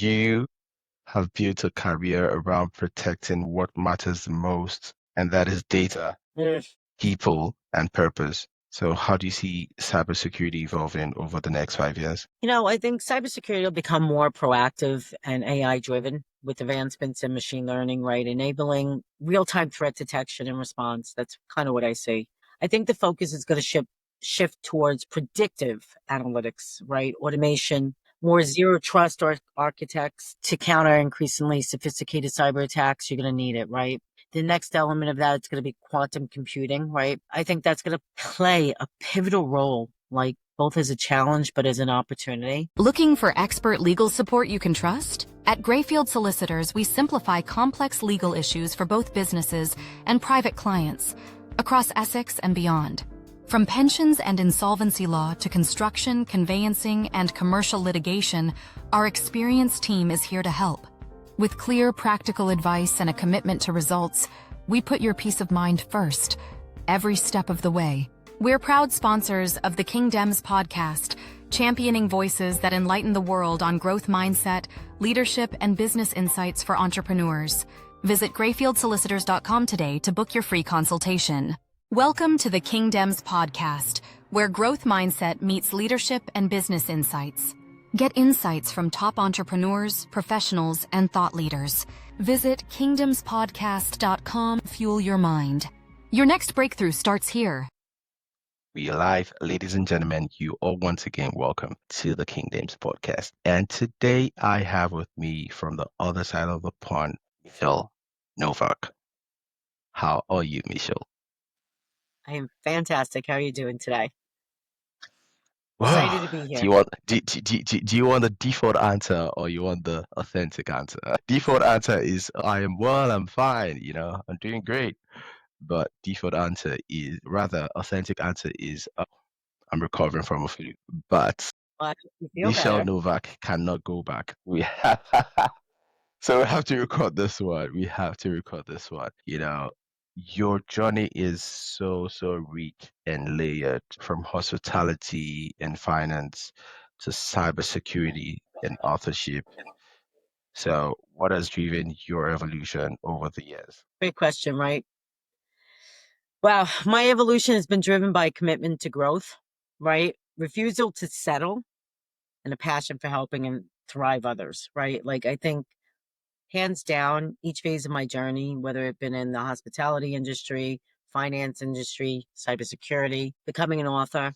You have built a career around protecting what matters the most, and that is data, Yes. people, and purpose. So, how do you see cybersecurity evolving over the next 5 years? I think cybersecurity will become more proactive and AI driven with advancements in machine learning, right? Enabling real time threat detection and response. That's kind of what I see. I think the focus is going to shift towards predictive analytics, right? Automation, more zero trust architects to counter increasingly sophisticated cyber attacks. You're going to need it, right? The next element of that is going to be quantum computing, right? I think that's going to play a pivotal role, like both as a challenge but as an opportunity. Looking for expert legal support you can trust? At Grayfield Solicitors, we simplify complex legal issues for both businesses and private clients across Essex and beyond. From pensions and insolvency law to construction, conveyancing, and commercial litigation, our experienced team is here to help. With clear, practical advice and a commitment to results, we put your peace of mind first, every step of the way. We're proud sponsors of the Dems podcast, championing voices that enlighten the world on growth mindset, leadership, and business insights for entrepreneurs. Visit grayfieldsolicitors.com today to book your free consultation. Welcome to the Dems podcast, where growth mindset meets leadership and business insights. Get insights from top entrepreneurs, professionals, and thought leaders. Visit kingdomspodcast.com. Fuel your mind. Your next breakthrough starts here. We are live, ladies and gentlemen. You all once again welcome to the Dems podcast. And today I have with me from the other side of the pond, Michele Novack. How are you, Michele? I am fantastic. How are you doing today? Wow. Excited to be Do here. you want do you want the default answer or you want the authentic answer? Default answer is I am well, I'm fine, I'm doing great. But default answer is rather authentic answer is I'm recovering from a flu. But Well, I hope you feel Michele better. Novack cannot go back. We have so we have to record this one. We have to record this one. Your journey is so rich and layered from hospitality and finance to cybersecurity and authorship. So, what has driven your evolution over the years? Great question, right? Wow, my evolution has been driven by commitment to growth, right? Refusal to settle and a passion for helping and thrive others, right? Like I think hands down, each phase of my journey, whether it been in the hospitality industry, finance industry, cybersecurity, becoming an author,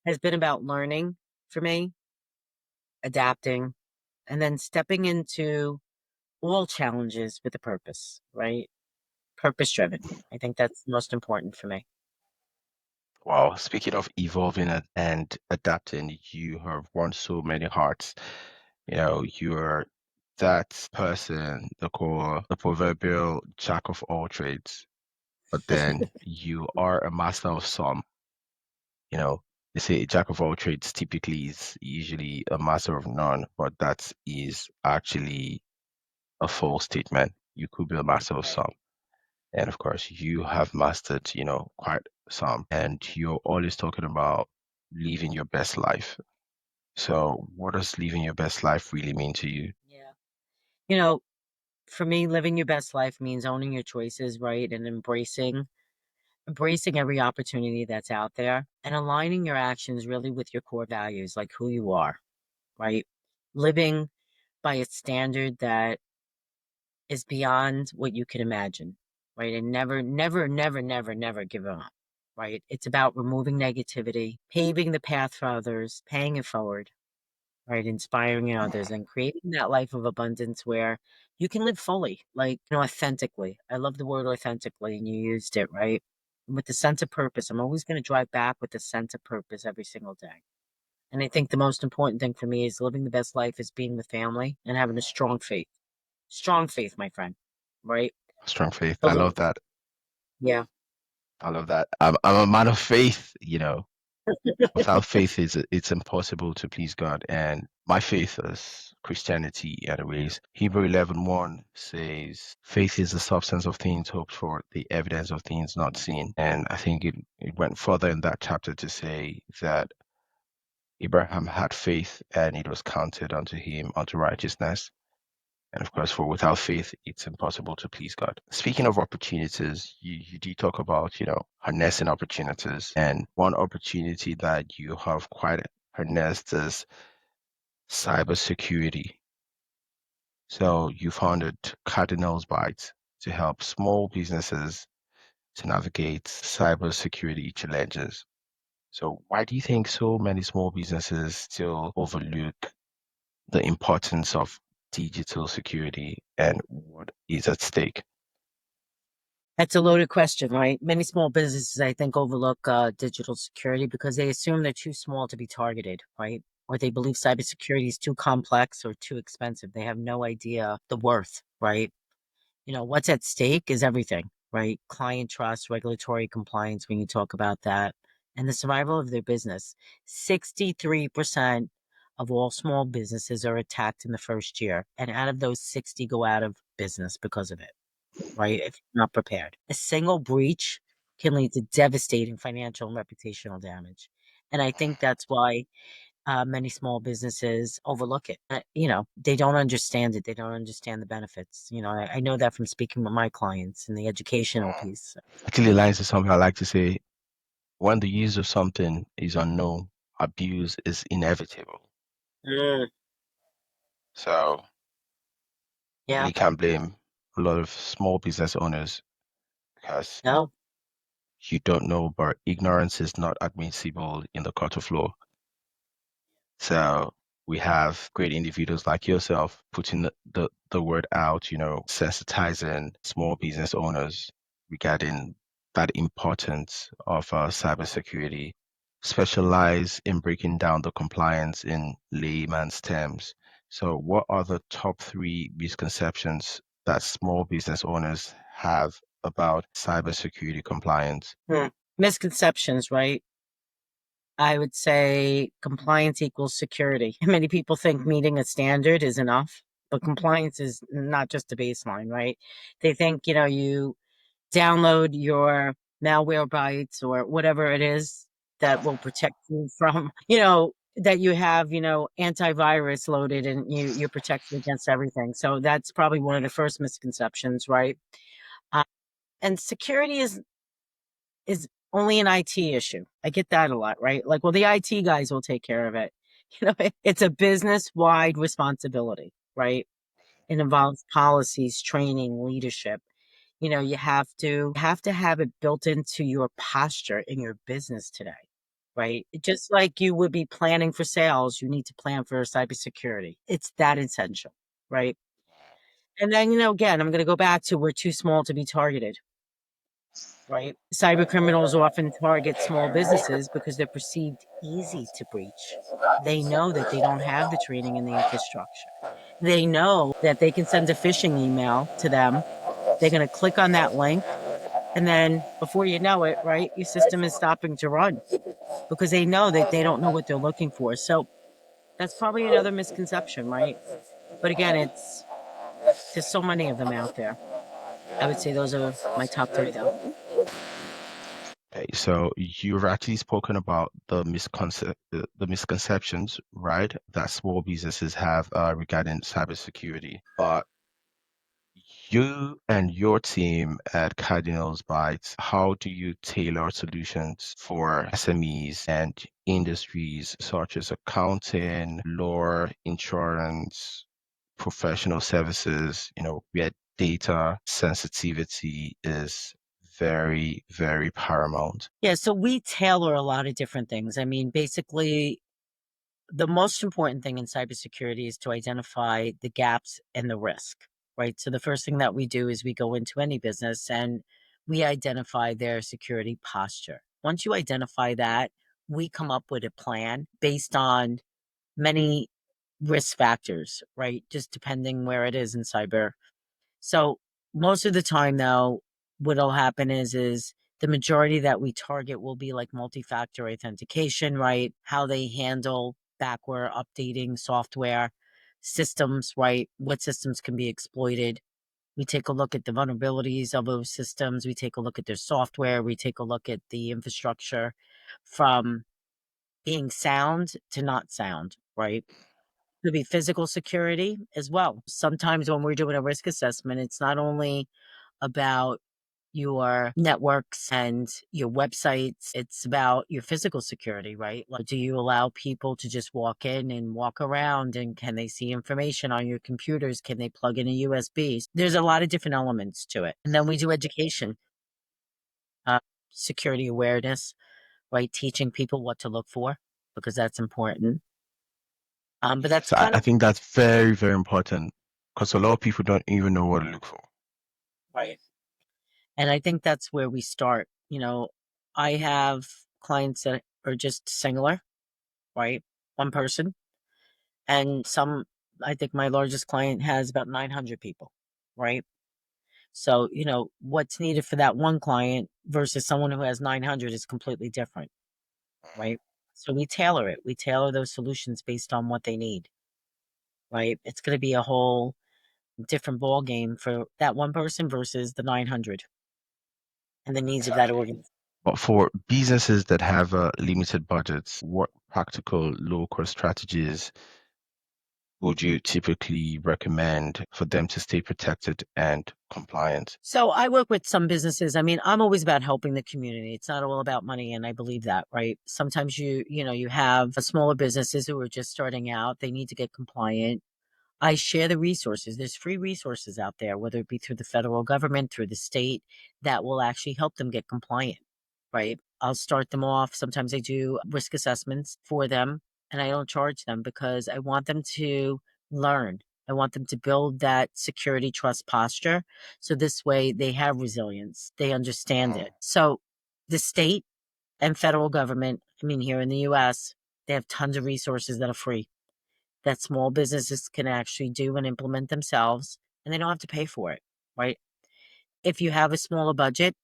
has been about learning for me, adapting, and then stepping into all challenges with a purpose, right? Purpose driven. I think that's most important for me. Wow, speaking of evolving and adapting, you have won so many hearts. You're that person, the proverbial jack of all trades, but then you are a master of some. You know, they say a jack of all trades typically is usually a master of none, but that is actually a false statement. You could be a master of some. And of course, you have mastered, quite some, and you're always talking about living your best life. So, what does living your best life really mean to you? Yeah. You know, for me, living your best life means owning your choices, right? And embracing every opportunity that's out there and aligning your actions really with your core values, like who you are, right? Living by a standard that is beyond what you can imagine, right? And never give up, right? It's about removing negativity, paving the path for others, paying it forward, right? Inspiring others and creating that life of abundance where you can live fully, like, authentically. I love the word authentically, and you used it, right? With the sense of purpose. I'm always going to drive back with the sense of purpose every single day. And I think the most important thing for me is living the best life is being with family and having a strong faith. Strong faith, my friend, right? Strong faith. I love Believe. that. Yeah. I love that. I'm a man of faith, Without faith, it's impossible to please God. And my faith is Christianity, anyways. Hebrew 11:1 says, "Faith is the substance of things hoped for, the evidence of things not seen." And I think it went further in that chapter to say that Abraham had faith and it was counted unto him unto righteousness. And of course, for without faith, it's impossible to please God. Speaking of opportunities, you do talk about, harnessing opportunities. And one opportunity that you have quite harnessed is cybersecurity. So you founded Cardinals Bytes to help small businesses to navigate cybersecurity challenges. So why do you think so many small businesses still overlook the importance of digital security and what is at stake? That's a loaded question, right? Many small businesses, I think, overlook digital security because they assume they're too small to be targeted, right? Or they believe cybersecurity is too complex or too expensive. They have no idea the worth, right? What's at stake is everything, right? Client trust, regulatory compliance, when you talk about that, and the survival of their business. 63% of all small businesses are attacked in the first year. And out of those, 60 go out of business because of it, right? If you're not prepared. A single breach can lead to devastating financial and reputational damage. And I think that's why many small businesses overlook it. They don't understand it. They don't understand the benefits. I know that from speaking with my clients in the educational piece. Actually, lines is something I like to say. When the use of something is unknown, abuse is inevitable. Mm, So yeah, we can blame a lot of small business owners because no, you don't know, but ignorance is not admissible in the court of law. So we have great individuals like yourself putting the word out, sensitizing small business owners regarding that importance of cybersecurity, specialize in breaking down the compliance in layman's terms. So what are the top three misconceptions that small business owners have about cybersecurity compliance? misconceptions, right? I would say compliance equals security. Many people think meeting a standard is enough, but compliance is not just a baseline, right? They think, you download your malware bytes or whatever it is that will protect you from, that you have, antivirus loaded and you're protected against everything. So that's probably one of the first misconceptions, right? Uh, and security is only an IT issue. I get that a lot, right? Like, well, the IT guys will take care of it. It's a business wide responsibility, right? It involves policies, training, leadership. You have to have it built into your posture in your business today, right? Just like you would be planning for sales, you need to plan for cybersecurity. It's that essential, right? And then, again, I'm going to go back to we're too small to be targeted, right? Cyber criminals often target small businesses because they're perceived easy to breach. They know that they don't have the training and the infrastructure. They know that they can send a phishing email to them. They're going to click on that link. And then before you know it, right, your system is stopping to run because they know that they don't know what they're looking for. So that's probably another misconception, right? But again, there's so many of them out there. I would say those are my top three, though. Okay, so you've actually spoken about the misconceptions, right, that small businesses have regarding cybersecurity. But you and your team at Cardinals Bytes, how do you tailor solutions for SMEs and industries such as accounting, law, insurance, professional services, where data sensitivity is very, very paramount? Yeah, so we tailor a lot of different things. I mean, basically, the most important thing in cybersecurity is to identify the gaps and the risk, right? So the first thing that we do is we go into any business and we identify their security posture. Once you identify that, we come up with a plan based on many risk factors, right? Just depending where it is in cyber. So most of the time though, what'll happen is the majority that we target will be like multi-factor authentication, right? How they handle backward updating software systems, right? What systems can be exploited. We take a look at the vulnerabilities of those systems. We take a look at their software. We take a look at the infrastructure from being sound to not sound, right? Could be physical security as well. Sometimes when we're doing a risk assessment, it's not only about your networks and your websites, it's about your physical security, right? Like, do you allow people to just walk in and walk around, and can they see information on your computers? Can they plug in a USB? There's a lot of different elements to it. And then we do education, uh, security awareness, right? Teaching people what to look for, because that's important. But that's So kind I of think that's very, very important because a lot of people don't even know what to look for. right. And I think that's where we start. I have clients that are just singular, right? One person. And I think my largest client has about 900 people, right? So, what's needed for that one client versus someone who has 900 is completely different, right? So we tailor it. We tailor those solutions based on what they need, right? It's going to be a whole different ball game for that one person versus the 900 and the needs of that Exactly. organization. But for businesses that have limited budgets, what practical low-cost strategies would you typically recommend for them to stay protected and compliant? So I work with some businesses. I mean, I'm always about helping the community. It's not all about money, and I believe that, right? Sometimes you have smaller businesses who are just starting out. They need to get compliant. I share the resources. There's free resources out there, whether it be through the federal government, through the state, that will actually help them get compliant, right? I'll start them off. Sometimes I do risk assessments for them, and I don't charge them because I want them to learn. I want them to build that security trust posture. So this way they have resilience, they understand Mhm. it. So the state and federal government, I mean, here in the US, they have tons of resources that are free that small businesses can actually do and implement themselves, and they don't have to pay for it, right? If you have a smaller budget,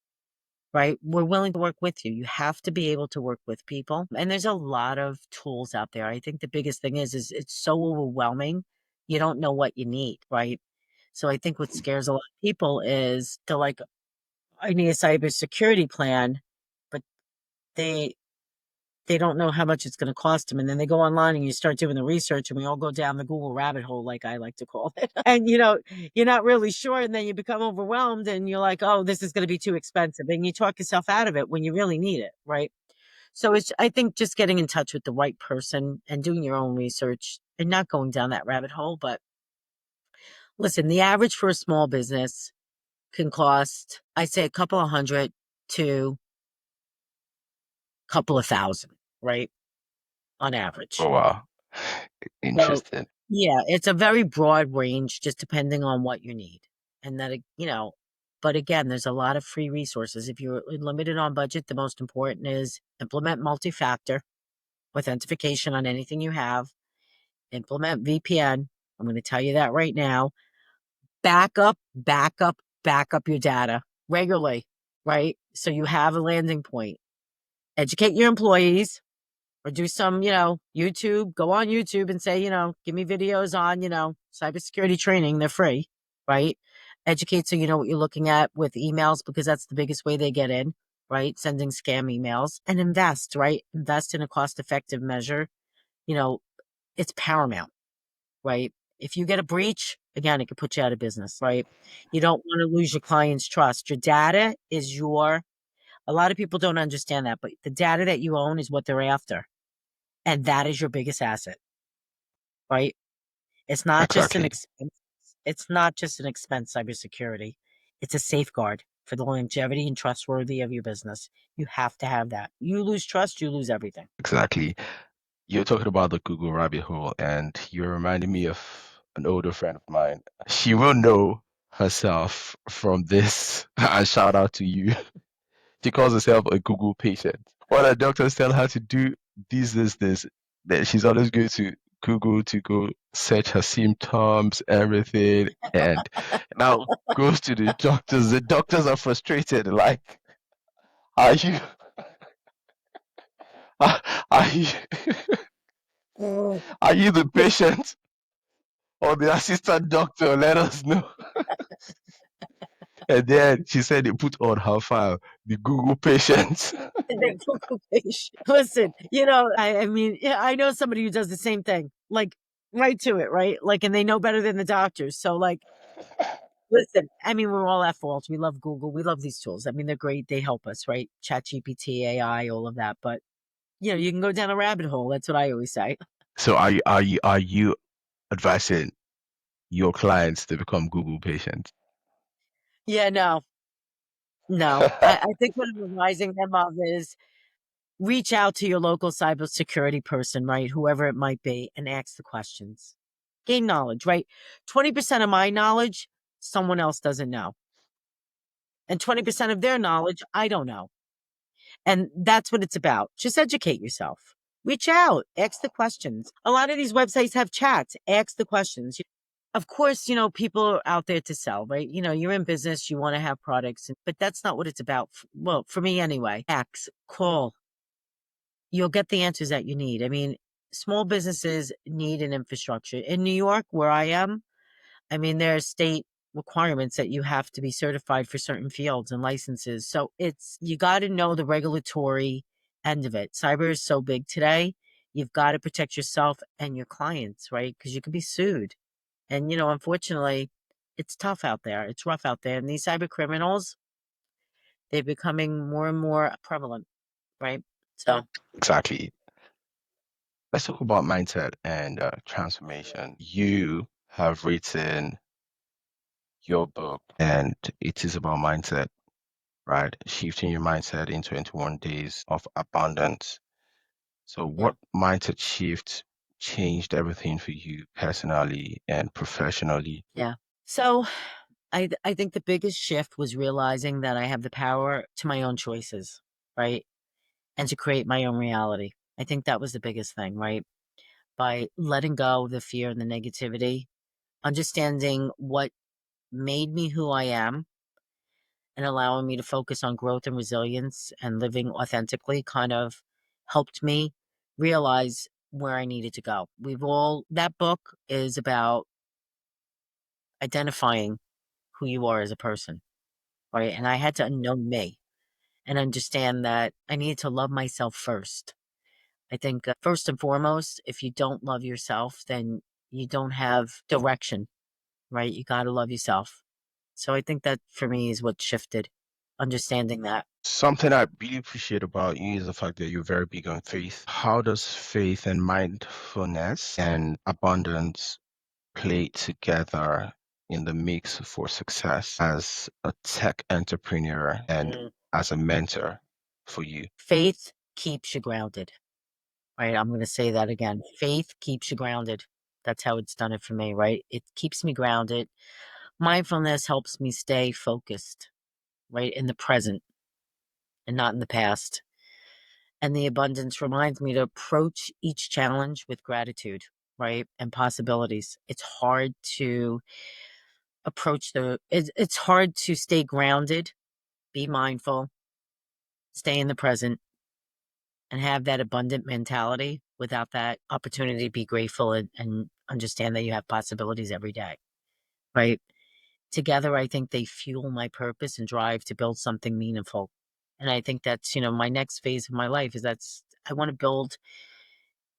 right, we're willing to work with you. You have to be able to work with people. And there's a lot of tools out there. I think the biggest thing is it's so overwhelming. You don't know what you need, right? So I think what scares a lot of people is they're like, I need a cybersecurity plan, but they they don't know how much it's going to cost them. And then they go online and you start doing the research, and we all go down the Google rabbit hole, like I like to call it. And, you're not really sure. And then you become overwhelmed and you're like, oh, this is going to be too expensive. And you talk yourself out of it when you really need it. Right. So I think just getting in touch with the right person and doing your own research and not going down that rabbit hole. But listen, the average for a small business can cost, I'd say, a couple of hundred to a couple of thousand, right? On average. Oh, wow. So, Interesting. yeah, it's a very broad range just depending on what you need. And but again, there's a lot of free resources. If you're limited on budget, the most important is implement multi-factor authentication on anything you have, implement VPN. I'm going to tell you that right now. Back up your data regularly, right? So you have a landing point. Educate your employees, or do some, YouTube, go on YouTube and say, give me videos on, cybersecurity training. They're free, right? Educate so you know what you're looking at with emails, because that's the biggest way they get in, right? Sending scam emails. And invest, right? Invest in a cost effective measure. You know, it's paramount, right? If you get a breach, again, it could put you out of business, right? You don't want to lose your client's trust. Your data is a lot of people don't understand that, but the data that you own is what they're after. And that is your biggest asset, right? It's not just an Exactly. expense. It's not just an expense, cybersecurity. It's a safeguard for the longevity and trustworthy of your business. You have to have that. You lose trust, you lose everything. Exactly. You're talking about the Google rabbit hole, and you're reminding me of an older friend of mine. She will know herself from this. And shout out to you. She calls herself a Google patient. What the doctors tell her to do, this, then she's always going to Google to go search her symptoms, everything, and now goes to the doctors. The doctors are frustrated. Like, are you, are you, are you the patient or the assistant doctor? Let us know. And then she said they put on her file the Google patient. They're Google page. Listen, I mean, yeah, I know somebody who does the same thing, like right to it, right? Like, and they know better than the doctors. So, like, listen, I mean, we're all at fault. We love Google. We love these tools. I mean, they're great. They help us, right? Chat GPT, AI, all of that. But, you can go down a rabbit hole. That's what I always say. So are you advising your clients to become Google patients? Yeah, no, no. I think what I'm advising them of is reach out to your local cybersecurity person, right? Whoever it might be, and ask the questions. Gain knowledge, right? 20% of my knowledge, someone else doesn't know. And 20% of their knowledge, I don't know. And that's what it's about. Just educate yourself. Reach out, ask the questions. A lot of these websites have chats. Ask the questions. Of course, people are out there to sell, right? You're in business, you want to have products, but that's not what it's about. Well, for me anyway. Ask, call, you'll get the answers that you need. I mean, small businesses need an infrastructure. In New York, where I am, I mean, there are state requirements that you have to be certified for certain fields and licenses. So you got to know the regulatory end of it. Cyber is so big today. You've got to protect yourself and your clients, right? Because you could be sued. And, unfortunately, it's tough out there. It's rough out there. And these cyber criminals, they're becoming more and more prevalent, right? So, Exactly. Let's talk about mindset and transformation. You have written your book, and it is about mindset, right? Shifting your mindset in 21 days of abundance. So, yeah. what mindset shift changed everything for you personally and professionally? Yeah. So, I think the biggest shift was realizing that I have the power to my own choices, right? And to create my own reality. I think that was the biggest thing, right? By letting go of the fear and the negativity, understanding what made me who I am, and allowing me to focus on growth and resilience and living authentically kind of helped me realize where I needed to go. That book is about identifying who you are as a person, right? And I had to know me and understand that I needed to love myself first. I think, first and foremost, if you don't love yourself, then you don't have direction, right? You got to love yourself. So I think that for me is what shifted, understanding that. Something I really appreciate about you is the fact that you're very big on faith. How does faith and mindfulness and abundance play together in the mix for success as a tech entrepreneur and Mm. as a mentor for you? Faith keeps you grounded, right? I'm going to say that again. Faith keeps you grounded. That's how it's done it for me, right? It keeps me grounded. Mindfulness helps me stay focused, right? In the present and not in the past. And the abundance reminds me to approach each challenge with gratitude, right? And possibilities. It's hard to it's hard to stay grounded, be mindful, stay in the present, and have that abundant mentality without that opportunity to be grateful and understand that you have possibilities every day, right? Together, I think they fuel my purpose and drive to build something meaningful. And I think that's, my next phase of my life is I want to build,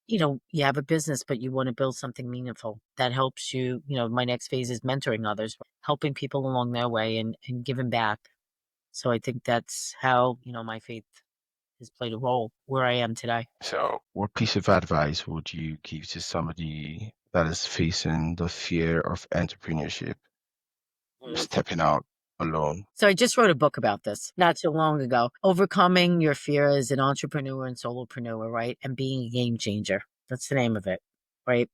you have a business, but you want to build something meaningful that helps you. My next phase is mentoring others, helping people along their way and giving back. So I think that's how, my faith has played a role where I am today. So, what piece of advice would you give to somebody that is facing the fear of entrepreneurship, Mm. stepping out alone? So I just wrote a book about this not so long ago. Overcoming your fear as an entrepreneur and solopreneur, right? And being a game changer. That's the name of it, right?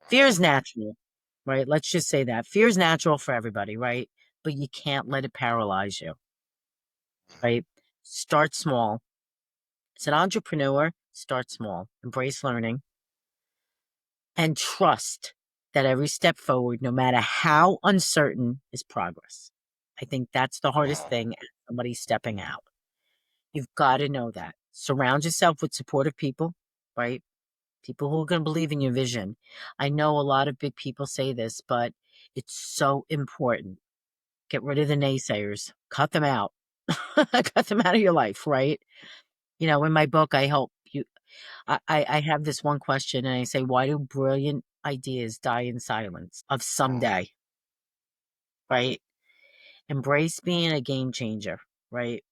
Fear is natural, right? Let's just say that. Fear is natural for everybody, right? But you can't let it paralyze you, right? Start small. As an entrepreneur, start small. Embrace learning and trust that every step forward, no matter how uncertain, is progress. I think that's the hardest thing as somebody stepping out. You've got to know that. Surround yourself with supportive people, right? People who are going to believe in your vision. I know a lot of big people say this, but it's so important. Get rid of the naysayers, cut them out, cut them out of your life, right? In my book, I help you. I have this one question, and I say, why do brilliant ideas die in silence of someday? Right? Embrace being a game changer. Right?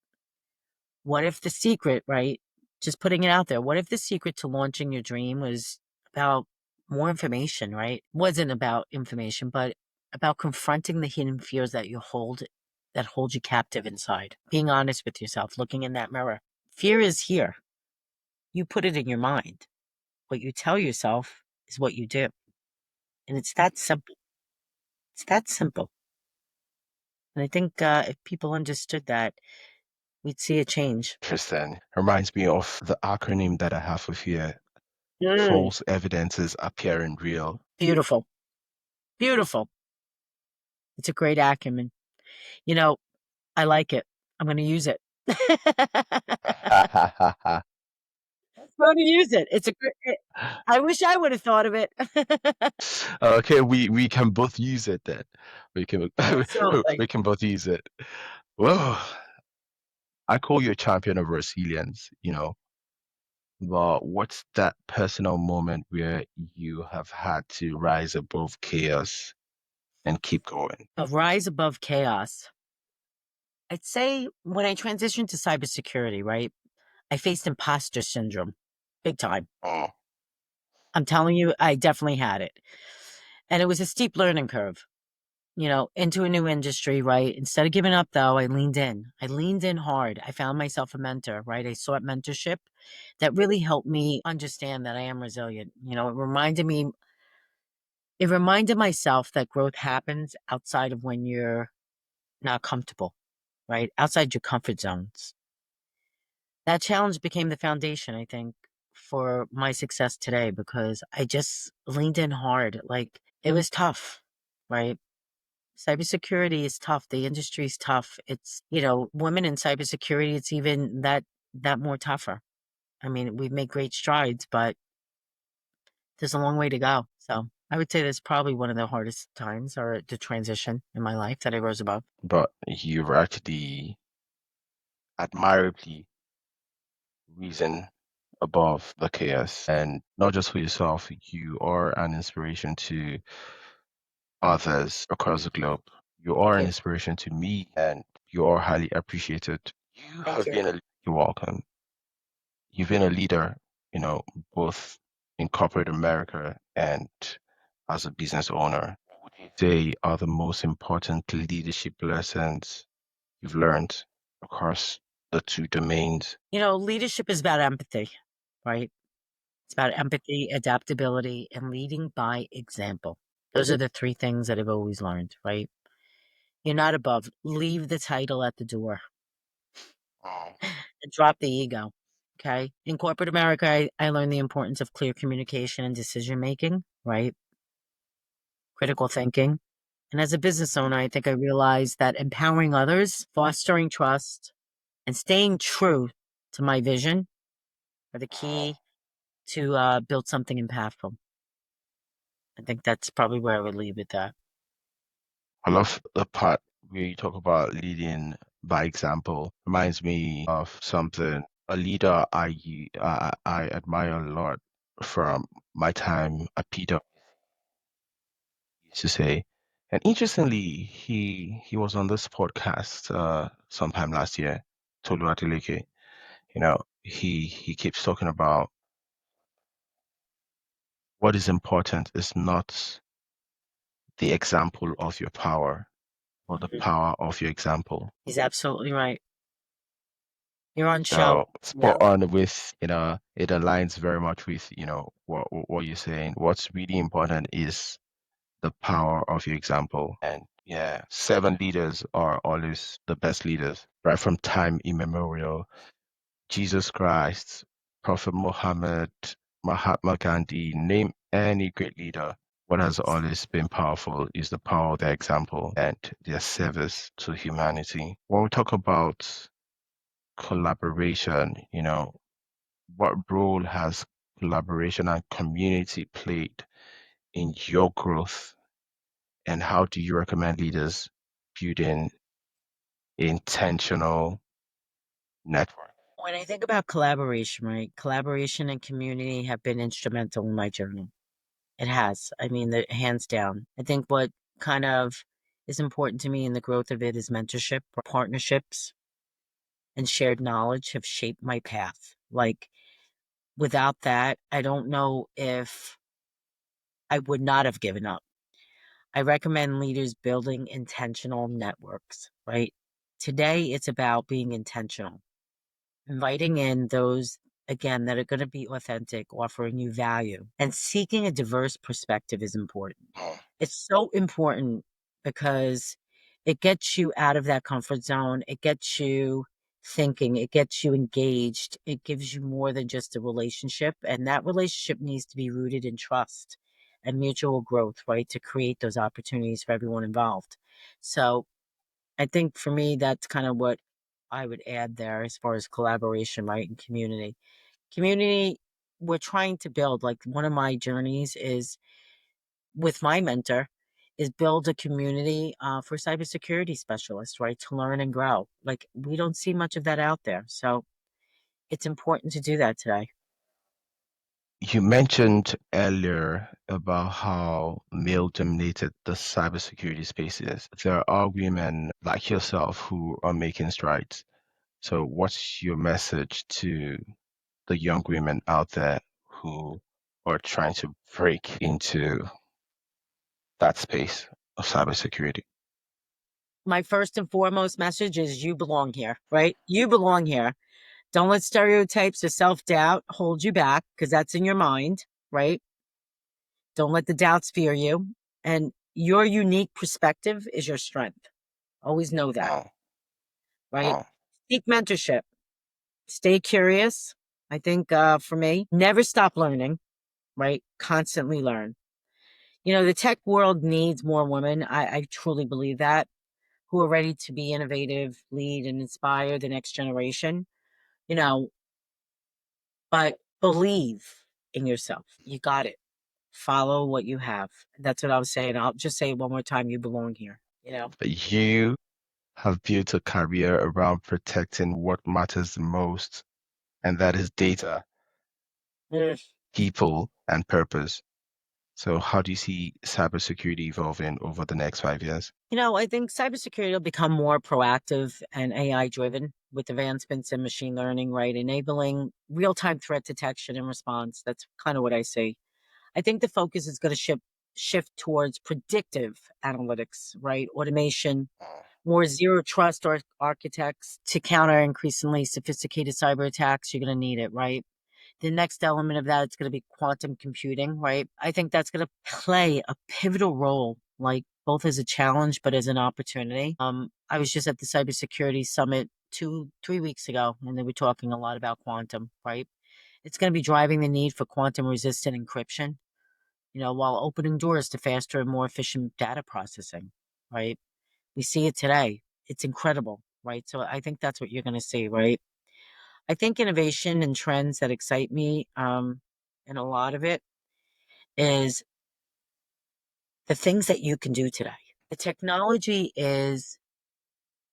What if the secret, right? Just putting it out there. What if the secret to launching your dream was about more information, right? Wasn't about information, but about confronting the hidden fears that hold you captive inside. Being honest with yourself, looking in that mirror. Fear is here. You put it in your mind. What you tell yourself is what you do. And it's that simple. It's that simple. And I think if people understood that, we'd see a change. Interesting. Reminds me of the acronym that I have for fear. Mm, False evidences appearing real. beautiful. Beautiful. It's a great acumen. You know, I like it. I'm going to use it. I'm going to use it. It's a great. I wish I would have thought of it. Okay, we can both use it then. We can Absolutely. we can both use it. Well, I call you a champion of resilience, but what's that personal moment where you have had to rise above chaos and keep going? A rise above chaos. I'd say when I transitioned to cybersecurity, right? I faced imposter syndrome big time. Oh, I'm telling you, I definitely had it. And it was a steep learning curve, into a new industry, right? Instead of giving up, though, I leaned in. I leaned in hard. I found myself a mentor, right? I sought mentorship that really helped me understand that I am resilient. It reminded myself that growth happens outside of when you're not comfortable, right? Outside your comfort zones. That challenge became the foundation, I think, for my success today because I just leaned in hard. Like it was tough, right? Cybersecurity is tough. The industry is tough. It's, women in cybersecurity, it's even that more tougher. I mean, we've made great strides, but there's a long way to go. So I would say that's probably one of the hardest times or the transition in my life that I rose above. but you've actually admirably risen above the chaos, and not just for yourself, you are an inspiration to others across the globe. You are Thank an you. inspiration to me, and you are highly appreciated. You Thank have you. been a You're welcome. You've been a leader, both in corporate America and as a business owner. What would you say are the most important leadership lessons you've learned across the two domains? Leadership is about empathy, right? It's about empathy, adaptability, and leading by example. Those are the three things that I've always learned, right? You're not above. Leave the title at the door Oh, and drop the ego. Okay. In corporate America, I learned the importance of clear communication and decision making, right? Critical thinking. And as a business owner, I think I realized that empowering others, fostering trust, and staying true to my vision are the oh. key to build something impactful. I think that's probably where I would leave it at. I love the part where you talk about leading by example. Reminds me of something, a leader I admire a lot from my time at Peter used to say. And interestingly, he was on this podcast sometime last year, Tolu Adeleke. He keeps talking about what is important is not the example of your power, but the Mhm. power of your example. He's absolutely right. You're on show. So spot Yeah. on with, it aligns very much with, what you're saying. What's really important is the power of your example. And yeah, servant leaders are always the best leaders, right from time immemorial. Jesus Christ, Prophet Muhammad, Mahatma Gandhi, name any great leader. What has always been powerful is the power of their example and their service to humanity. When we talk about collaboration, what role has collaboration and community played in your growth, and how do you recommend leaders building intentional network? When I think about collaboration, right? Collaboration and community have been instrumental in my journey. It has. I mean, the hands down. I think what kind of is important to me in the growth of it is mentorship, partnerships, and shared knowledge have shaped my path. Like, without that, I don't know if I would not have given up. I recommend leaders building intentional networks, right? Today, it's about being intentional, inviting in those, again, that are going to be authentic, offering you value, and seeking a diverse perspective is important. Mm. It's so important because it gets you out of that comfort zone. It gets you thinking, it gets you engaged. It gives you more than just a relationship. And that relationship needs to be rooted in trust and mutual growth, right? To create those opportunities for everyone involved. So I think for me, that's kind of what I would add there as far as collaboration, right? And community. Community, we're trying to build, like one of my journeys is with my mentor is build a community for cybersecurity specialists, right? To learn and grow. Like we don't see much of that out there. So it's important to do that today. You mentioned earlier about how male dominated the cybersecurity spaces. There are women like yourself who are making strides. So, what's your message to the young women out there who are trying to break into that space of cybersecurity? My first and foremost message is you belong here, right? You belong here. Don't let stereotypes or self doubt hold you back because that's in your mind, right? Don't let the doubts fear you. And your unique perspective is your strength. Always know that, Oh, right? oh, Seek mentorship. Stay curious. I think for me, never stop learning, right? Constantly learn. You know, the tech world needs more women. I truly believe that, who are ready to be innovative, lead, and inspire the next generation. You know, but believe in yourself. You got it. Follow what you have. That's what I was saying. I'll just say it one more time. You belong here. You know, you have built a career around protecting what matters the most, and that is data, Mm. people, and purpose. So, how do you see cybersecurity evolving over the next 5 years? I think cybersecurity will become more proactive and AI driven with advancements in machine learning, right? Enabling real time threat detection and response. That's kind of what I see. I think the focus is going to shift towards predictive analytics, right? Automation, more zero trust architects to counter increasingly sophisticated cyber attacks. You're going to need it, right? The next element of that is going to be quantum computing, right? I think that's going to play a pivotal role, like both as a challenge but as an opportunity. I was just at the cybersecurity summit 3 weeks ago, and they were talking a lot about quantum, right? It's going to be driving the need for quantum resistant encryption, while opening doors to faster and more efficient data processing, right? We see it today. It's incredible, right? So I think that's what you're going to see, right? I think innovation and trends that excite me, and a lot of it is the things that you can do today. The technology is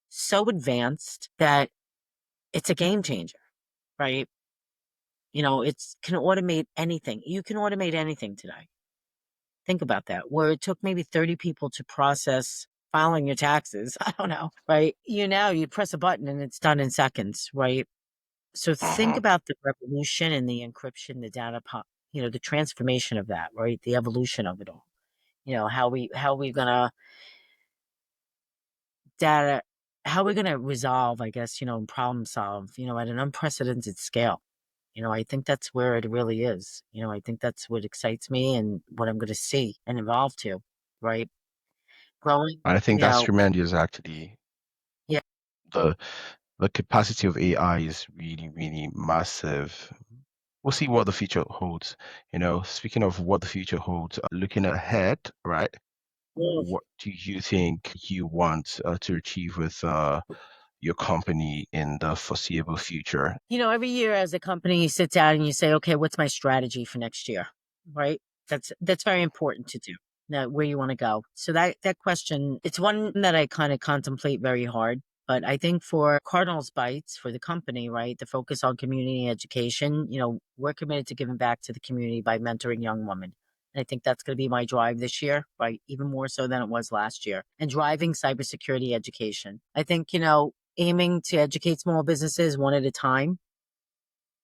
so advanced that it's a game changer, right? It's can automate anything. You can automate anything today. Think about that. Where it took maybe 30 people to process filing your taxes. I don't know, right? You press a button and it's done in seconds, right? So think Uh-huh. about the revolution and the encryption, the the transformation of that, right? The evolution of it all. How we gonna data how we're gonna resolve, I guess, and problem solve, at an unprecedented scale. I think that's where it really is. I think that's what excites me and what I'm gonna see and evolve to, right? Growing, I think you that's know, tremendous, actually. yeah. The the capacity of AI is really, really massive. We'll see what the future holds. Speaking of what the future holds, looking ahead, right? Mm. What do you think you want to achieve with your company in the foreseeable future? Every year as a company, you sit down and you say, okay, what's my strategy for next year? Right? That's very important to do. Now, where you want to go. So that question, it's one that I kind of contemplate very hard. But I think for Cardinals Bites, for the company, right, the focus on community education, we're committed to giving back to the community by mentoring young women. And I think that's going to be my drive this year, right? Even more so than it was last year. And driving cybersecurity education. I think, aiming to educate small businesses one at a time,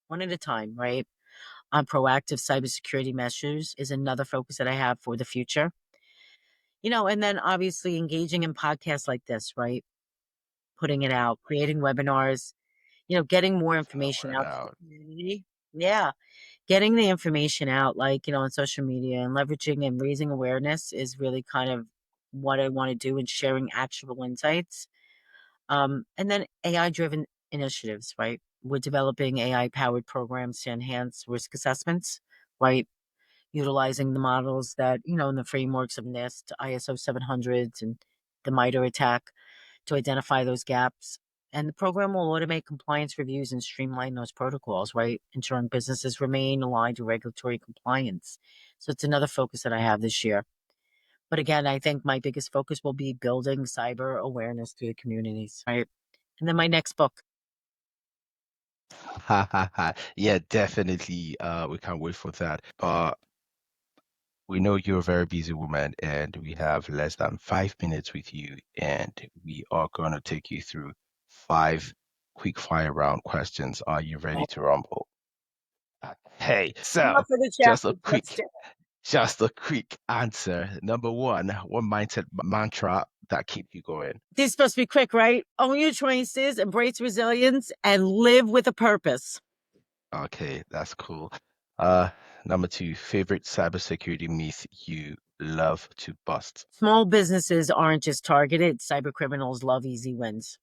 right? On proactive cybersecurity measures is another focus that I have for the future. And then obviously engaging in podcasts like this, right? Putting it out, creating webinars, getting more Putting the information word out to the out. community. Yeah. Getting the information out, like, on social media and leveraging and raising awareness is really kind of what I want to do and sharing actual insights. And then AI driven initiatives, right? We're developing AI powered programs to enhance risk assessments, right? Utilizing the models that, in the frameworks of NIST, ISO 700s, and the MITRE attack to identify those gaps. And the program will automate compliance reviews and streamline those protocols, right? Ensuring businesses remain aligned to regulatory compliance. So it's another focus that I have this year. But again, I think my biggest focus will be building cyber awareness to the communities, right? And then my next book. Ha ha ha. Yeah, definitely. We can't wait for that. But we know you're a very busy woman, and we have less than 5 minutes with you, and we are gonna take you through five quick fire round questions. Are you ready to rumble? Hey, I'm so up for the just a chapters. Let's quick, do it. just a quick answer. Number one, what mindset mantra that keep you going? These are supposed to be quick, right? Own your choices, embrace resilience, and live with a purpose. Okay, that's cool. Uh, Number two, favorite cybersecurity myth you love to bust. Small businesses aren't just targeted. Cyber criminals love easy wins.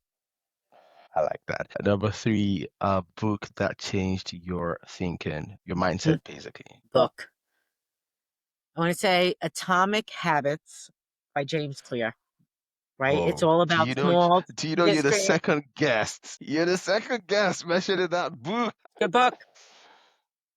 I like that. Number three, a book that changed your thinking, your mindset, Mm, basically. Book. I want to say Atomic Habits by James Clear, right? It's Whoa. all about small, Do you know you're the discreet. second guest? You're the second guest mentioned in that book. Good book.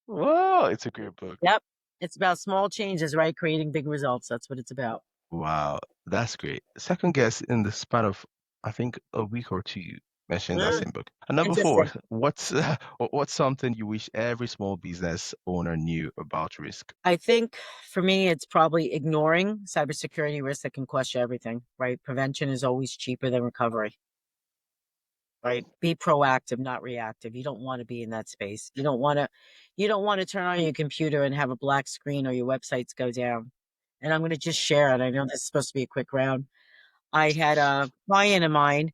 Whoa, it's a great book. Yep. It's about small changes, right? Creating big results. That's what it's about. Wow, that's great. Second guest in the span of, I think, a week or two, you mentioned that Mm, same book. And number four, Interesting. what's something you wish every small business owner knew about risk? I think for me, it's probably ignoring cybersecurity risks that can cost you everything, right? Prevention is always cheaper than recovery, right? Be proactive, not reactive. You don't want to be in that space. You don't want to turn on your computer and have a black screen or your websites go down. And I'm going to just share it. I know this is supposed to be a quick round. I had a client of mine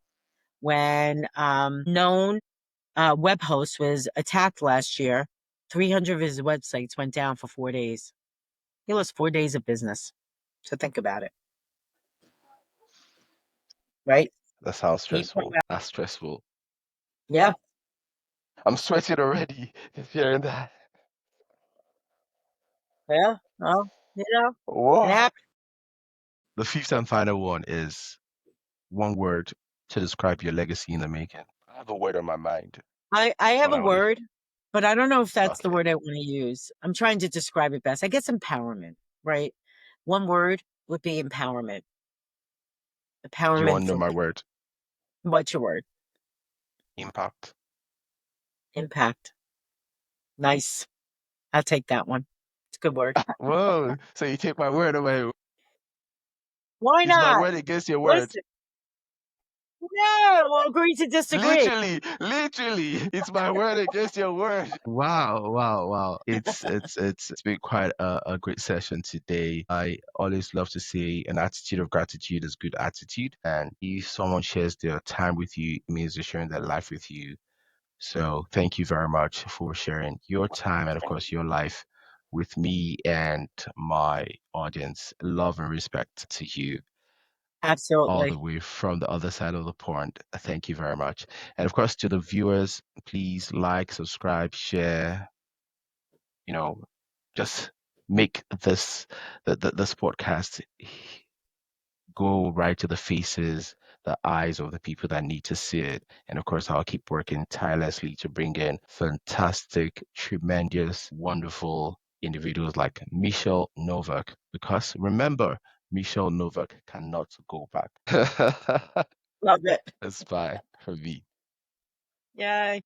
when known web host was attacked last year. 300 of his websites went down for 4 days. He lost 4 days of business. So think about it, right? That sounds Be stressful. proactive. That's stressful. Yeah, I'm sweating already just hearing that. yeah. Well, it Whoa. happens. The fifth and final one is one word to describe your legacy in the making. I have a word on my mind, I have but a I only word, but I don't know if that's the okay. word I want to use. I'm trying to describe it best. I guess empowerment, right? One word would be empowerment. Do you want Empowerment to know for my me. word? What's your word? Impact. Impact. Nice. I'll take that one. It's a good word. Whoa. So you take my word away. Why Is my not? word against your word? Listen, no, we'll agree to disagree. Literally, it's my word against your word. Wow, wow, wow. It's been quite a great session today. I always love to say an attitude of gratitude is good attitude. And if someone shares their time with you, it means they're sharing their life with you. So thank you very much for sharing your time and of course your life with me and my audience. Love and respect to you all the Absolutely. way from the other side of the pond. Thank you very much. And of course, to the viewers, please like, subscribe, share, you know, just make this podcast go right to the faces, the eyes of the people that need to see it. And of course, I'll keep working tirelessly to bring in fantastic, tremendous, wonderful individuals like Michele Novack. Because remember, Michele Novack cannot go back. Love it. That's fine for me. Yay.